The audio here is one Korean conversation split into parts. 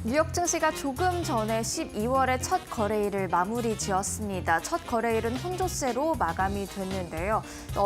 뉴욕 증시가 조금 전에 12월의 첫 거래일을 마무리 지었습니다. 첫 거래일은 혼조세로 마감이 됐는데요.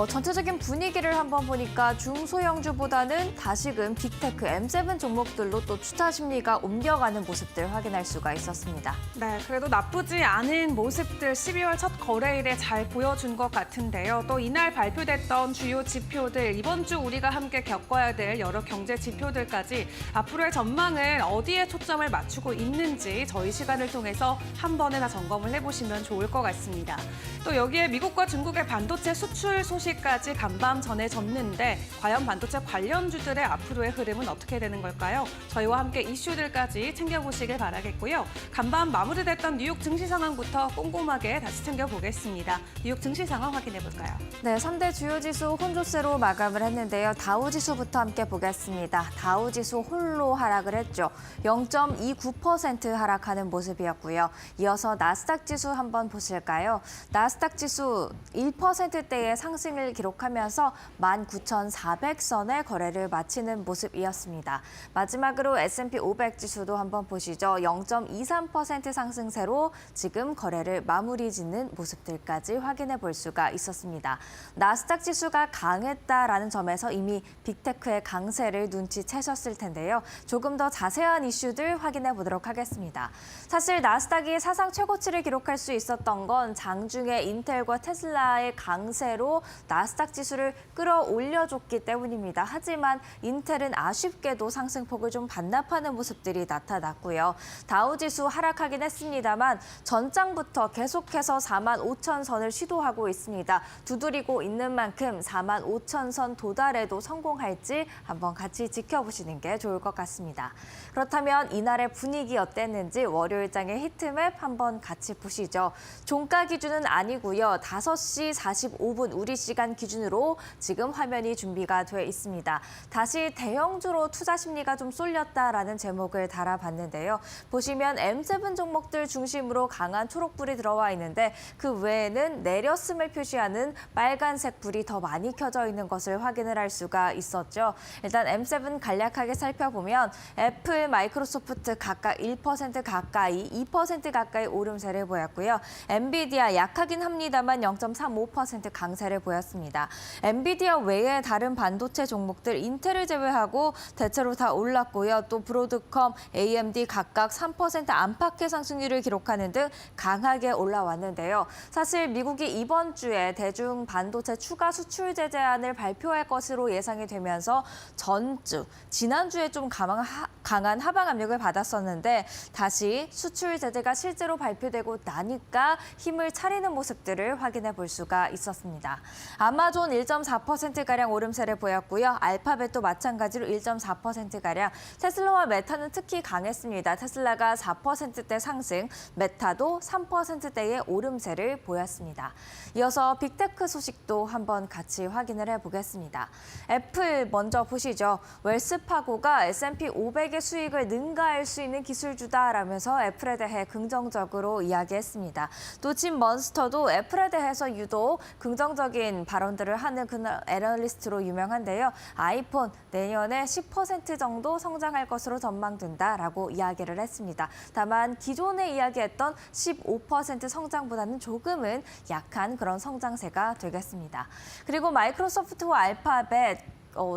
전체적인 분위기를 한번 보니까 중소형주보다는 다시금 빅테크 M7 종목들로 또 투자 심리가 옮겨가는 모습들 확인할 수가 있었습니다. 네, 그래도 나쁘지 않은 모습들 12월 첫 거래일에 잘 보여준 것 같은데요. 또 이날 발표됐던 주요 지표들, 이번 주 우리가 함께 겪어야 될 여러 경제 지표들까지 앞으로의 전망을 어디에 초점을 맞추고 있는지 저희 시간을 통해서 한 번에 다 점검을 해보시면 좋을 것 같습니다. 또 여기에 미국과 중국의 반도체 수출 소식까지 간밤 전해졌는데 과연 반도체 관련주들의 앞으로의 흐름은 어떻게 되는 걸까요? 저희와 함께 이슈들까지 챙겨보시길 바라겠고요. 간밤 마무리됐던 뉴욕 증시 상황부터 꼼꼼하게 다시 챙겨보겠습니다. 뉴욕 증시 상황 확인해볼까요? 네, 3대 주요 지수 혼조세로 마감을 했는데요. 다우지수부터 함께 보겠습니다. 다우지수 홀로 하락을 했죠. 0.29% 하락하는 모습이었고요. 이어서 나스닥 지수 한번 보실까요? 나스닥 지수 1%대의 상승을 기록하면서 19,400선의 거래를 마치는 모습이었습니다. 마지막으로 S&P 500 지수도 한번 보시죠. 0.23% 상승세로 지금 거래를 마무리 짓는 모습들까지 확인해 볼 수가 있었습니다. 나스닥 지수가 강했다라는 점에서 이미 빅테크의 강세를 눈치채셨을 텐데요. 조금 더 자세한 이슈들 확인해 보도록 하겠습니다. 사실 나스닥이 사상 최고치를 기록할 수 있었던 건 장중에 인텔과 테슬라의 강세로 나스닥 지수를 끌어올려줬기 때문입니다. 하지만 인텔은 아쉽게도 상승폭을 좀 반납하는 모습들이 나타났고요. 다우지수 하락하긴 했습니다만 전장부터 계속해서 45,000선을 시도하고 있습니다. 두드리고 있는 만큼 45,000선 도달에도 성공할지 한번 같이 지켜보시는 게 좋을 것 같습니다. 그렇다면 이날의 분위기 어땠는지 월요일장의 히트맵 한번 같이 보시죠. 종가 기준은 아니고요. 5시 45분 우리 시간 기준으로 지금 화면이 준비가 돼 있습니다. 다시 대형주로 투자 심리가 좀 쏠렸다라는 제목을 달아봤는데요. 보시면 M7 종목들 중심으로 강한 초록불이 들어와 있는데 그 외에는 내렸음을 표시하는 빨간색 불이 더 많이 켜져 있는 것을 확인을 할 수가 있었죠. 일단 M7 간략하게 살펴보면 애플, 마이크로소프트 각각 1% 가까이, 2% 가까이 오름세를 보였고요. 엔비디아 약하긴 합니다만 0.35% 강세를 보였습니다. 엔비디아 외에 다른 반도체 종목들 인텔을 제외하고 대체로 다 올랐고요. 또 브로드컴, AMD 각각 3% 안팎의 상승률을 기록하는 등 강하게 올라왔는데요. 사실 미국이 이번 주에 대중 반도체 추가 수출 제재안을 발표할 것으로 예상이 되면서 전주, 지난주에 좀 강한 하방 압력을 받았었는데 다시 수출 제재가 실제로 발표되고 나니까 힘을 차리는 모습들을 확인해 볼 수가 있었습니다. 아마존 1.4%가량 오름세를 보였고요. 알파벳도 마찬가지로 1.4%가량, 테슬라와 메타는 특히 강했습니다. 테슬라가 4%대 상승, 메타도 3%대의 오름세를 보였습니다. 이어서 빅테크 소식도 한번 같이 확인을 해보겠습니다. 애플 먼저 보시죠. 웰스파고가 S&P 500의 수익을 능가할 수 있는 기술주다라면서 애플에 대해 긍정적으로 이야기했습니다. 또 진 먼스터도 애플에 대해서 유독 긍정적인 발언들을 하는 그 애널리스트로 유명한데요. 아이폰 내년에 10% 정도 성장할 것으로 전망된다라고 이야기를 했습니다. 다만 기존에 이야기했던 15% 성장보다는 조금은 약한 그런 성장세가 되겠습니다. 그리고 마이크로소프트와 알파벳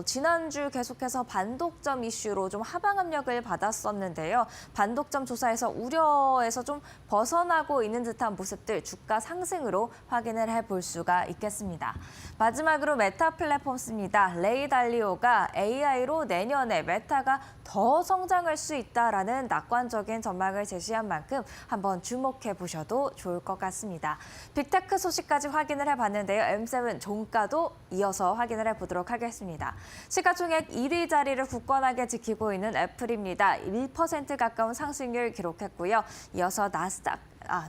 지난주 계속해서 반독점 이슈로 좀 하방 압력을 받았었는데요. 반독점 조사에서 우려에서 좀 벗어나고 있는 듯한 모습들 주가 상승으로 확인을 해볼 수가 있겠습니다. 마지막으로 메타 플랫폼스입니다. 레이 달리오가 AI로 내년에 메타가 더 성장할 수 있다라는 낙관적인 전망을 제시한 만큼 한번 주목해 보셔도 좋을 것 같습니다. 빅테크 소식까지 확인을 해봤는데요. M7 종가도 이어서 확인을 해보도록 하겠습니다. 시가총액 1위 자리를 굳건하게 지키고 있는 애플입니다. 1% 가까운 상승률 기록했고요. 이어서 나스닥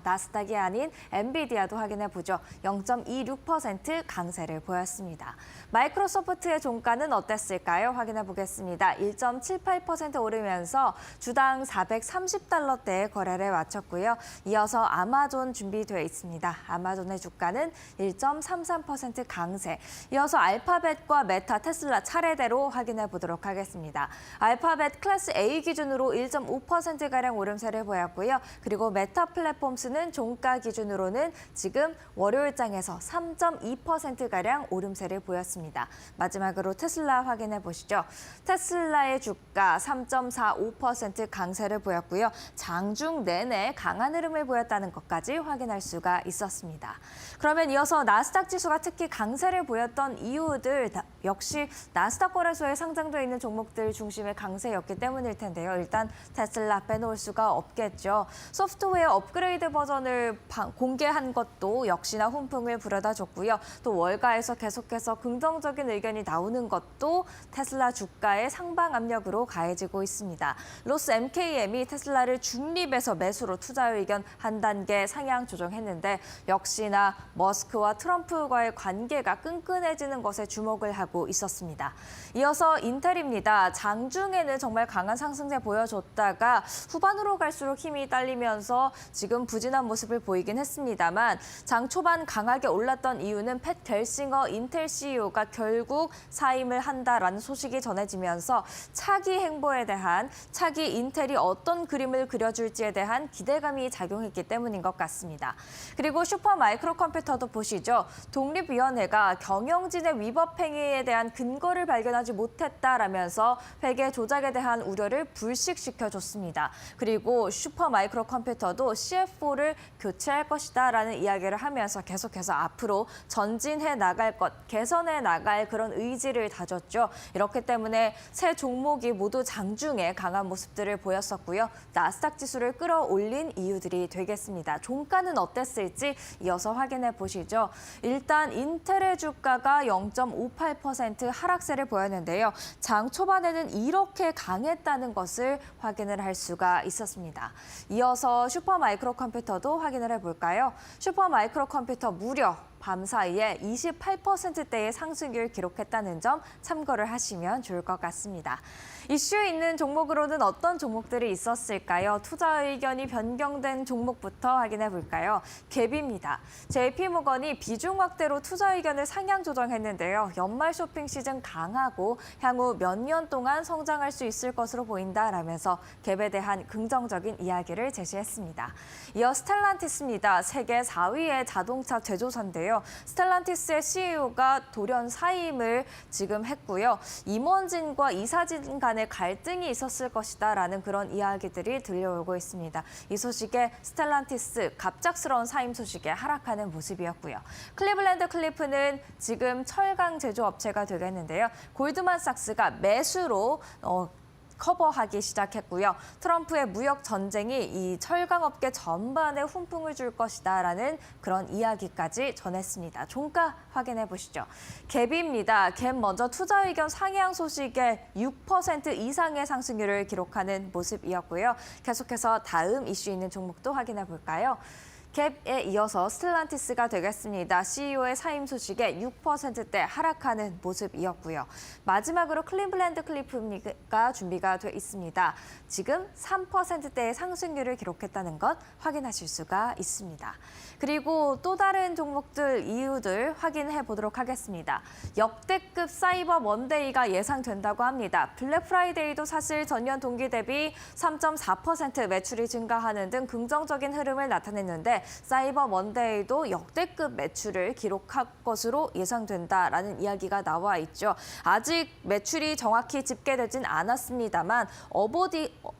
나스닥이 아닌 엔비디아도 확인해 보죠. 0.26% 강세를 보였습니다. 마이크로소프트의 종가는 어땠을까요? 확인해 보겠습니다. 1.78% 오르면서 주당 430달러대의 거래를 마쳤고요. 이어서 아마존 준비되어 있습니다. 아마존의 주가는 1.33% 강세. 이어서 알파벳과 메타, 테슬라 차례대로 확인해 보도록 하겠습니다. 알파벳 클래스 A 기준으로 1.5%가량 오름세를 보였고요. 그리고 메타 플랫폼스는 종가 기준으로는 지금 월요일장에서 3.2%가량 오름세를 보였습니다. 마지막으로 테슬라 확인해 보시죠. 테슬라의 주가 3.45% 강세를 보였고요. 장중 내내 강한 흐름을 보였다는 것까지 확인할 수가 있었습니다. 그러면 이어서 나스닥 지수가 특히 강세를 보였던 이유들 역시 나스닥 거래소에 상장되어 있는 종목들 중심의 강세였기 때문일 텐데요. 일단 테슬라 빼놓을 수가 없겠죠. 소프트웨어 업그레이드 버전을 공개한 것도 역시나 훈풍을 불어다 줬고요. 또 월가에서 계속해서 긍정적인 의견이 나오는 것도 테슬라 주가의 상방 압력으로 가해지고 있습니다. 로스 MKM이 테슬라를 중립에서 매수로 투자 의견 한 단계 상향 조정했는데 역시나 머스크와 트럼프와의 관계가 끈끈해지는 것에 주목을 하고 있었습니다. 이어서 인텔입니다. 장중에는 정말 강한 상승세 보여줬다가 후반으로 갈수록 힘이 딸리면서 지금 부진한 모습을 보이긴 했습니다만 장 초반 강하게 올랐던 이유는 팻 겔싱어 인텔 CEO가 결국 사임을 한다라는 소식이 전해지면서 차기 행보에 대한 차기 인텔이 어떤 그림을 그려줄지에 대한 기대감이 작용했기 때문인 것 같습니다. 그리고 슈퍼 마이크로 컴퓨터도 보시죠. 독립위원회가 경영진의 위법 행위에 대한 근거를 발견하지 못했다라면서 회계 조작에 대한 우려를 불식시켜줬습니다. 그리고 슈퍼 마이크로 컴퓨터도 CFO를 교체할 것이다라는 이야기를 하면서 계속해서 앞으로 전진해 나갈 것, 개선해 나갈 그런 의지를 다졌죠. 이렇기 때문에 세 종목이 모두 장중에 강한 모습들을 보였었고요. 나스닥 지수를 끌어올린 이유들이 되겠습니다. 종가는 어땠을지 이어서 확인해 보시죠. 일단 인텔의 주가가 0.58% 하락세를 보였는데요. 장 초반에는 이렇게 강했다는 것을 확인을 할 수가 있었습니다. 이어서 슈퍼 마이크로 컴퓨터도 확인을 해볼까요? 슈퍼 마이크로 컴퓨터 무려 밤 사이에 28%대의 상승률 기록했다는 점 참고를 하시면 좋을 것 같습니다. 이슈 있는 종목으로는 어떤 종목들이 있었을까요? 투자 의견이 변경된 종목부터 확인해 볼까요? 갭입니다. JP모건이 비중 확대로 투자 의견을 상향 조정했는데요. 연말 쇼핑 시즌 강하고 향후 몇 년 동안 성장할 수 있을 것으로 보인다라면서 갭에 대한 긍정적인 이야기를 제시했습니다. 이어 스텔란티스입니다. 세계 4위의 자동차 제조사인데요. 스텔란티스의 CEO가 돌연 사임을 지금 했고요. 임원진과 이사진 간의 갈등이 있었을 것이다라는 그런 이야기들이 들려오고 있습니다. 이 소식에 스텔란티스 갑작스러운 사임 소식에 하락하는 모습이었고요. 클리블랜드 클리프는 지금 철강 제조업체가 되겠는데요. 골드만삭스가 매수로 커버하기 시작했고요. 트럼프의 무역 전쟁이 이 철강업계 전반에 훈풍을 줄 것이다라는 그런 이야기까지 전했습니다. 종가 확인해 보시죠. 갭입니다. 갭 먼저 투자 의견 상향 소식에 6% 이상의 상승률을 기록하는 모습이었고요. 계속해서 다음 이슈 있는 종목도 확인해 볼까요? 갭에 이어서 스텔란티스가 되겠습니다. CEO의 사임 소식에 6%대 하락하는 모습이었고요. 마지막으로 클리블랜드 클리프가 준비가 돼 있습니다. 지금 3%대의 상승률을 기록했다는 것 확인하실 수가 있습니다. 그리고 또 다른 종목들 이유들 확인해 보도록 하겠습니다. 역대급 사이버 먼데이가 예상된다고 합니다. 블랙 프라이데이도 사실 전년 동기 대비 3.4% 매출이 증가하는 등 긍정적인 흐름을 나타냈는데 사이버 먼데이도 역대급 매출을 기록할 것으로 예상된다라는 이야기가 나와 있죠. 아직 매출이 정확히 집계되진 않았습니다만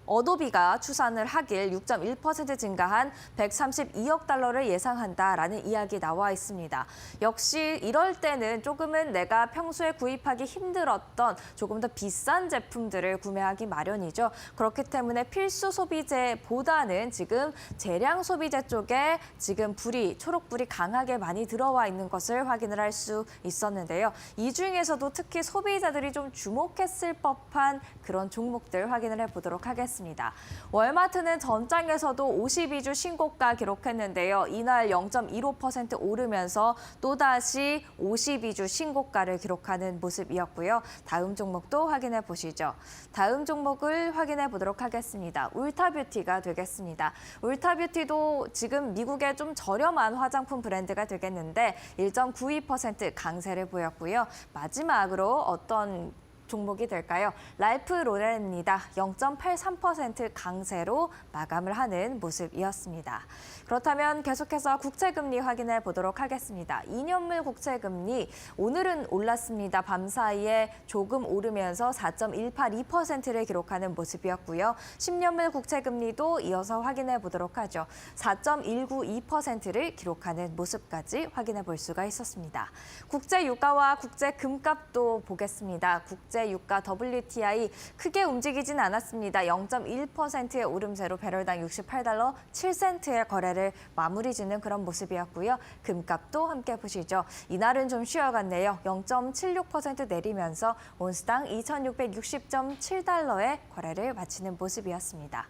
어도비가 추산을 하길 6.1% 증가한 132억 달러를 예상한다라는 이야기 나와 있습니다. 역시 이럴 때는 조금은 내가 평소에 구입하기 힘들었던 조금 더 비싼 제품들을 구매하기 마련이죠. 그렇기 때문에 필수 소비재보다는 지금 재량 소비재 쪽에 지금 초록불이 강하게 많이 들어와 있는 것을 확인을 할 수 있었는데요. 이 중에서도 특히 소비자들이 좀 주목했을 법한 그런 종목들 확인을 해보도록 하겠습니다. 하겠습니다. 월마트는 전장에서도 52주 신고가 기록했는데요. 이날 0.15% 오르면서 또다시 52주 신고가를 기록하는 모습이었고요. 다음 종목도 확인해 보시죠. 다음 종목을 확인해 보도록 하겠습니다. 울타뷰티가 되겠습니다. 울타뷰티도 지금 미국의 좀 저렴한 화장품 브랜드가 되겠는데 1.92% 강세를 보였고요. 마지막으로 어떤 종목이 될까요? 랄프 로렌입니다. 0.83% 강세로 마감을 하는 모습이었습니다. 그렇다면 계속해서 국채금리 확인해 보도록 하겠습니다. 2년물 국채금리 오늘은 올랐습니다. 밤사이에 조금 오르면서 4.182%를 기록하는 모습이었고요. 10년물 국채금리도 이어서 확인해 보도록 하죠. 4.192%를 기록하는 모습까지 확인해 볼 수가 있었습니다. 국제 유가와 국제 금값도 보겠습니다. 국제 유가 WTI 크게 움직이진 않았습니다. 0.1%의 오름세로 배럴당 68달러 7센트의 거래를 마무리 짓는 그런 모습이었고요. 금값도 함께 보시죠. 이날은 좀 쉬어갔네요. 0.76% 내리면서 온스당 2,660.7달러의 거래를 마치는 모습이었습니다.